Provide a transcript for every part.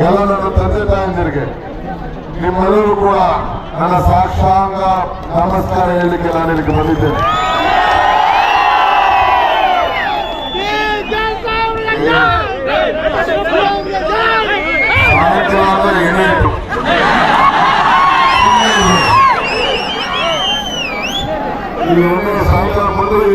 ಎಲ್ಲ ನನ್ನ ತಂದೆ ತಾಯಂದಿರಿಗೆ ನಿಮ್ಮೆಲ್ಲರೂ ಕೂಡ ನನ್ನ ಸಾಷ್ಟಾಂಗ ನಮಸ್ಕಾರ ಹೇಳಲಿಕ್ಕೆ ನಾನು ಇಲ್ಲಿಗೆ ಬಂದಿದ್ದೇನೆ. ಸಾಯಂಕಾಲ ಏನೇನು ಈ ಒಮ್ಮೆ ಸಾಯಂಕಾಲ ಬಂದರೂ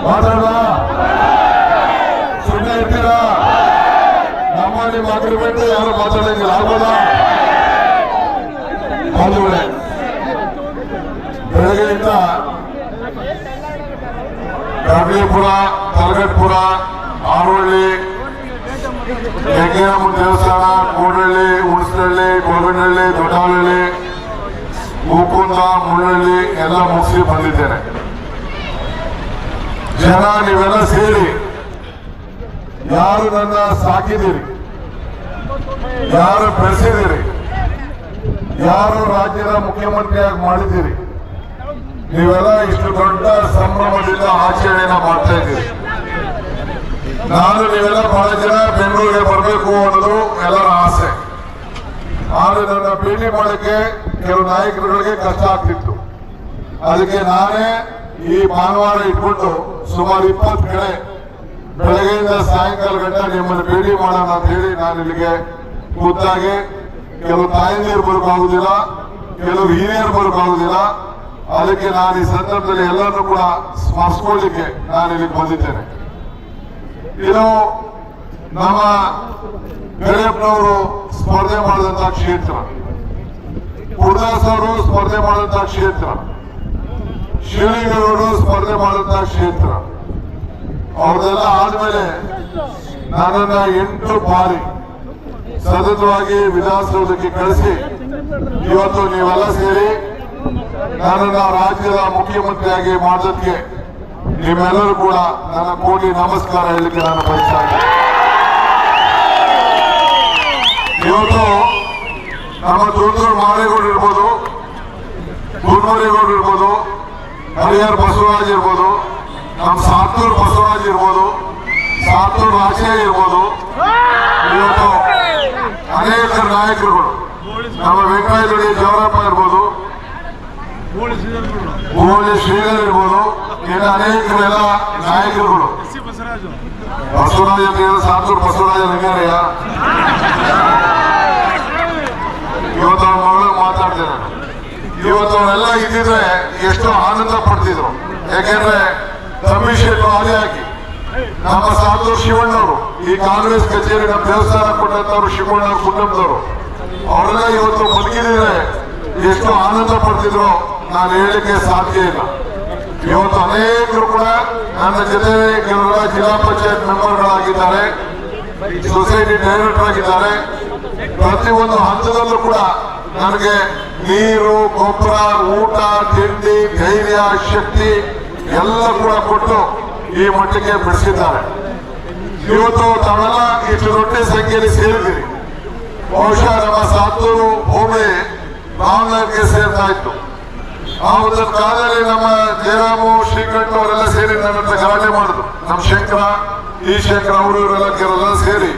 ಮಾತಾಡ ಸುಮ್ಮನೆ ಇರ್ತೀರಾ? ನಮ್ಮ ನಿಮ್ಮ ಅಗ್ರಿಮೆಂಟ್ ಯಾರು ಮಾತಾಡಂಗಿಲ್ಲ ಆಗ್ಬೋದಾ? ಬಂಧುಗಳೇ, ಬೆಳಗ್ಗೆಯಿಂದ ಕರ್ಗೇಪುರ, ತಲಗಟ್ಪುರ, ಆರೋಳ್ಳಿ, ಯಜ್ಞಾಮ ದೇವಸ್ಥಾನ, ಕೋಡಹಳ್ಳಿ, ಹುಣಸನಹಳ್ಳಿ, ಗೋವಿನಹಳ್ಳಿ, ದೊಡ್ಡಹಳ್ಳಿ, ಮುಕುಂದ, ಮುಳ್ಳಹಳ್ಳಿ ಎಲ್ಲ ಮುಗಿಸಿ ಬಂದಿದ್ದೇನೆ. ಜನ ನೀವೆಲ್ಲ ಸೇರಿ ಯಾರು ನನ್ನ ಸಾಕಿದ್ದೀರಿ, ಯಾರು ಬೆಳೆಸಿದ್ದೀರಿ, ಯಾರು ರಾಜ್ಯದ ಮುಖ್ಯಮಂತ್ರಿಯಾಗಿ ಮಾಡಿದ್ದೀರಿ, ನೀವೆಲ್ಲ ಇಷ್ಟು ದೊಡ್ಡ ಸಂಭ್ರಮದಿಂದ ಆಚರಣೆಯನ್ನ ಮಾಡ್ತಾ ಇದ್ದೀರಿ. ನಾನು ನೀವೆಲ್ಲ ಬಹಳ ಜನ ಬೆಂಗಳೂರಿಗೆ ಬರಬೇಕು ಅನ್ನೋದು ಎಲ್ಲರ ಆಸೆ. ಆದ್ರೆ ನನ್ನ ಭೇಟಿ ಮಾಡಕ್ಕೆ ಕೆಲವು ನಾಯಕರುಗಳಿಗೆ ಕಷ್ಟ ಆಗ್ತಿತ್ತು. ಅದಕ್ಕೆ ನಾನೇ ಈ ಭಾನುವಾರ ಇಟ್ಬಿಟ್ಟು ಸುಮಾರು 20 ಕಡೆ ಬೆಳಗ್ಗೆಯಿಂದ ಸಾಯಂಕಾಲ ಗಂಟೆ ನಿಮ್ಮನ್ನು ಭೇಟಿ ಮಾಡೋಣ ಅಂತ ಹೇಳಿ ನಾನು ಇಲ್ಲಿಗೆ ಖುದ್ದಾಗಿ, ಕೆಲವು ತಾಯಂದಿರು ಬರೋಕ್ಕಾಗುದಿಲ್ಲ, ಕೆಲವು ಹಿರಿಯರು ಬರೋಕ್ಕಾಗುದಿಲ್ಲ. ಅದಕ್ಕೆ ನಾನು ಈ ಸಂದರ್ಭದಲ್ಲಿ ಎಲ್ಲರನ್ನೂ ಕೂಡ ಸ್ಮರಿಸ್ಕೊಳ್ಳಿಕ್ಕೆ ನಾನು ಇಲ್ಲಿಗೆ ಬಂದಿದ್ದೇನೆ. ಇದು ನಮ್ಮ ಗಡಿಯಪ್ಪನವರು ಸ್ಪರ್ಧೆ ಮಾಡಿದಂತಹ ಕ್ಷೇತ್ರ, ಗುರುದಾಸ್ ಅವರು ಸ್ಪರ್ಧೆ ಮಾಡಿದಂತಹ ಕ್ಷೇತ್ರ, ಶಿವಲಿಂಗೇಗೌಡರು ಸ್ಪರ್ಧೆ ಮಾಡಿದಂತಹ ಕ್ಷೇತ್ರ. ಅವ್ರದೆಲ್ಲ ಆದ್ಮೇಲೆ ನನ್ನನ್ನ 8 ಬಾರಿ ಸತತವಾಗಿ ವಿಧಾನಸೌಧಕ್ಕೆ ಕಳಿಸಿ ಇವತ್ತು ನೀವೆಲ್ಲ ಸೇರಿ ನನ್ನನ್ನ ರಾಜ್ಯದ ಮುಖ್ಯಮಂತ್ರಿಯಾಗಿ ಮಾಡೋದಕ್ಕೆ ನಿಮ್ಮೆಲ್ಲರೂ ಕೂಡ ನನ್ನ ಕೋಟಿ ನಮಸ್ಕಾರ ಹೇಳಲಿಕ್ಕೆ ನಾನು ಬಯಸ್ತಾ ಇದ್ದೀನಿ. ಇವತ್ತು ನಮ್ಮ ದೊಡ್ಡ ಮಾರೇಗೌಡರು ಇರ್ಬೋದು, ಗುರುಮರೇಗೌಡರು ಇರ್ಬೋದು, ಹರಿಹರ್ ಬಸವರಾಜ್ ಇರ್ಬೋದು, ನಮ್ಮ ಸಾತೂರ್ ಬಸವರಾಜ್ ಇರ್ಬೋದು, ಸಾತೂರ್ ರಾಜಯ್ಯ ಇರ್ಬೋದು, ಇವತ್ತು ಅನೇಕ ನಾಯಕರುಗಳು, ನಮ್ಮ ವೆಂಕಯ್ಯ ಜವರಪ್ಪ ಇರ್ಬೋದು, ಗೋಳಿ ಶ್ರೀಧರ್ ಇರ್ಬೋದು, ಇನ್ನು ಅನೇಕರೆಲ್ಲ ನಾಯಕರುಗಳು. ಬಸವರಾಜ್ ಅಂತ ಸಾತೂರ್ ಬಸವರಾಜ ರಂಗಾರಯ್ಯ ಇವತ್ತು ಅವ್ರ ಮಗಳು ಮಾತಾಡ್ತೇನೆ. ಇವತ್ತು ಅವರೆಲ್ಲ ಇದ್ದಿದ್ರೆ ಎಷ್ಟು ಆನಂದ ಪಡ್ತಿದ್ರು. ಯಾಕೆಂದ್ರೆ ತಮ್ಮಿಶೆಟ್ಟು ಆದಿಯಾಗಿ ನಮ್ಮ ಸಾತೂರ್ ಶಿವಣ್ಣವರು, ಈ ಕಾಂಗ್ರೆಸ್ ಕಚೇರಿ ನಮ್ಮ ದೇವಸ್ಥಾನ ಕೊಟ್ಟಂತವ್ರು ಶಿವಣ್ಣ ಕುಟುಂಬದವರು, ಅವರೆಲ್ಲ ಇವತ್ತು ಬದುಕಿದ್ರೆ ಎಷ್ಟು ಆನಂದ ಪಡ್ತಿದ್ರು ನಾನು ಹೇಳಲಿಕ್ಕೆ ಸಾಧ್ಯ ಇಲ್ಲ. ಇವತ್ತು ಅನೇಕರು ಕೂಡ ನನ್ನ ಜೊತೆ ಕೆಲವರ ಜಿಲ್ಲಾ ಪಂಚಾಯತ್ ಮೆಂಬರ್ಗಳಾಗಿದ್ದಾರೆ, ಸೊಸೈಟಿ ಡೈರೆಕ್ಟರ್ ಆಗಿದ್ದಾರೆ. ಪ್ರತಿಯೊಂದು ಹಂತದಲ್ಲೂ ಕೂಡ ನನಗೆ ನೀರು, ಗೊಬ್ಬರ, ಊಟ, ತಿಂಡಿ, ಧೈರ್ಯ, ಶಕ್ತಿ ಎಲ್ಲ ಕೂಡ ಕೊಟ್ಟು ಈ ಮಟ್ಟಕ್ಕೆ ಬೆಳೆಸಿದ್ದಾರೆ. ಇವತ್ತು ತಾವೆಲ್ಲ ಇಷ್ಟು ದೊಡ್ಡ ಸಂಖ್ಯೆಯಲ್ಲಿ ಸೇರಿದ್ದೀರಿ. ಬಹುಶಃ ನಮ್ಮ ಸಾತೂರು ಹೋಬಳಿ ರಾಮನಗರಕ್ಕೆ ಸೇರ್ತಾ ಇತ್ತು. ಆ ಒಂದು ಕಾಲದಲ್ಲಿ ನಮ್ಮ ಜಯರಾಮು, ಶ್ರೀಕಂಠ ಅವರೆಲ್ಲ ಸೇರಿ ನನ್ನ ಹತ್ರ ಗಲಾಟೆ ಮಾಡಿದ್ರು. ನಮ್ಮ ಶಂಕರ, ಈ ಶಂಕರ ಅವರು ಇವರೆಲ್ಲ ಕೆಲವೆಲ್ಲ ಸೇರಿ,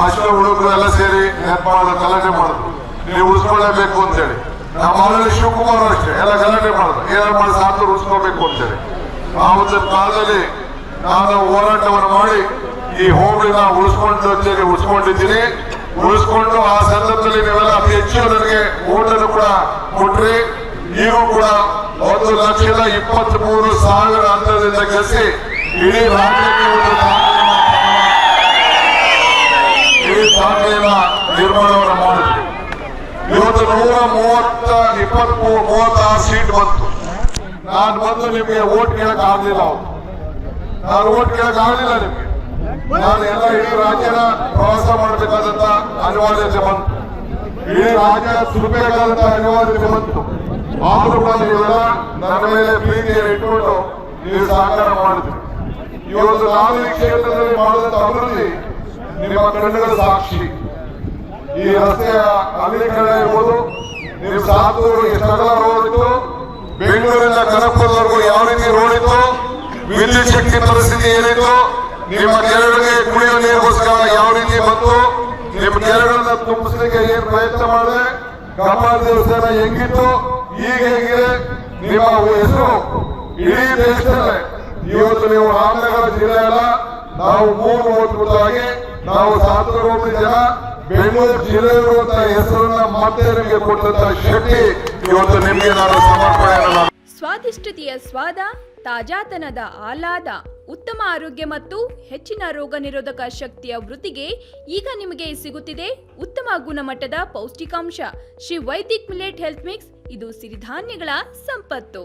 ಅಷ್ಟು ಹುಡುಗರು ಎಲ್ಲ ಸೇರಿ ನೆನಪಾದ ಗಲಾಟೆ ಮಾಡಿದ್ರು, ನೀವು ಉಳಿಸ್ಕೊಳ್ಳೇಬೇಕು ಅಂತೇಳಿ. ನಮ್ಮ ಮನೆಯಲ್ಲಿ ಶಿವಕುಮಾರ್ ಅಷ್ಟೇ ಎಲ್ಲ ಗಲಾಟೆ ಮಾಡಿದ್ರು, ಏನಾರು ಮಾಡಿ ಸಾತೂರು ಉಳಿಸ್ಕೋಬೇಕು ಅಂತೇಳಿ. ಆ ಒಂದು ಕಾಲದಲ್ಲಿ ನಾನು ಹೋರಾಟವನ್ನು ಮಾಡಿ ಈ ಹೋಬಳಿನ ಉಳಿಸ್ಕೊಂಡಿದ್ದೀನಿ. ಉಳಿಸ್ಕೊಂಡು ಆ ಸಂದರ್ಭದಲ್ಲಿ ನೀವೆಲ್ಲ ಅತಿ ಹೆಚ್ಚು ನನಗೆ ಓಟನ್ನು ಕೂಡ ಕೊಟ್ರಿ. ನೀವು ಕೂಡ 1,23,000 ಅಂತರದಿಂದ ಗೆಲ್ಲಿಸಿ ಇಡೀ ರಾಜ್ಯಕ್ಕೆ ಒಂದು ದಾಖಲೆಯನ್ನ ನಿರ್ಮಾಣವನ್ನು ಮಾಡಿದ್ವಿ. ಇವತ್ತು 136 ಸೀಟ್ ಬಂತು. ನಾನು ಬಂದು ನಿಮಗೆ ಓಟ್ ಕೇಳಕ್ ಆಗ್ಲಿಲ್ಲ. ನಾನು ಓಟ್ ಕೇಳಕ್ ಆಗ್ಲಿಲ್ಲ ನಿಮ್ಗೆ. ನಾನು ಎಲ್ಲ ಇಡೀ ರಾಜ್ಯನ ಪ್ರವಾಸ ಮಾಡಬೇಕಾದಂತ ಅನಿವಾರ್ಯತೆ ಬಂತು, ಇಡೀ ರಾಜ್ಯ ಸುಡಬೇಕಾದಂತ ಅನಿವಾರ್ಯತೆ ಬಂತು. ಆದ್ರೂ ಕೂಡ ನೀವೆಲ್ಲ ನನ್ನ ಮೇಲೆ ಪ್ರೀತಿಯನ್ನು ಇಟ್ಕೊಂಡು ನೀವು ಸಹಕಾರ ಮಾಡಿದ್ರಿ. ಇವತ್ತು ನಾನು ಈ ಕ್ಷೇತ್ರದಲ್ಲಿ ಮಾಡಿದಂತ ಅಭಿವೃದ್ಧಿ ನಿಮ್ಮ ಕಣ್ಣುಗಳ ಸಾಕ್ಷಿ. ಈ ರಸ್ತೆಯ ಅಗಲೀಕರಣ ಇರ್ಬೋದು, ನೀವು ಸಾತೂರು ಎಷ್ಟೆಲ್ಲ ರೋಡ್ ಇತ್ತು, ಬೆಂಗಳೂರಿಂದ ಕನಕಪುರದವರೆಗೂ ಯಾವ ರೀತಿ ರೋಡ್ ಇತ್ತು, ವಿದ್ಯುತ್ ಶಕ್ತಿ ಪರಿಸ್ಥಿತಿ ಏನಿತ್ತು, ನಿಮ್ಮ ಕೆರೆಗಳಿಗೆ ಕುಡಿಯುವ ನೀರಿಗೋಸ್ಕರ ಯಾವ ರೀತಿ ಬಂತು, ನಿಮ್ಮ ಕೆರೆಗಳನ್ನ ತುಂಬಿಸಲಿಕ್ಕೆ ಏನ್ ಪ್ರಯತ್ನ ಮಾಡಿದೆ, ಕಪಾಲ ದೇವಸ್ಥಾನ ಹೆಂಗಿತ್ತು, ಈಗ ಹೇಗಿದೆ, ನಿಮ್ಮ ಹೆಸರು ಇಡೀ ದೇಶದಲ್ಲೇ ಇವತ್ತು ನೀವು ರಾಮನಗರ ಜಿಲ್ಲೆ ಅಲ್ಲ, ನಾವು 3 ಓಟ್ಗಳಾಗಿ ನಾವು ಸಾತೂರು ಹೋಬಳಿ ಜನ ಬೆಂಗಳೂರು ಜಿಲ್ಲೆ ಇರುವಂತಹ ಹೆಸರನ್ನ ಮತ್ತೆ ನಿಮಗೆ ಕೊಟ್ಟಂತ ಶಕ್ತಿ ಇವತ್ತು ನಿಮಗೆ ನಾನು ಸಮರ್ಪಣೆ. ಸ್ವಾದಿಷ್ಟತೆಯ ಸ್ವಾದ, ತಾಜಾತನದ ಆಹ್ಲಾದ, ಉತ್ತಮ ಆರೋಗ್ಯ ಮತ್ತು ಹೆಚ್ಚಿನ ರೋಗ ನಿರೋಧಕ ಶಕ್ತಿಯ ವೃದ್ಧಿಗೆ ಈಗ ನಿಮಗೆ ಸಿಗುತ್ತಿದೆ ಉತ್ತಮ ಗುಣಮಟ್ಟದ ಪೌಷ್ಟಿಕಾಂಶ Shri Vaidik millet health mix. ಇದು ಸಿರಿಧಾನ್ಯಗಳ ಸಂಪತ್ತು.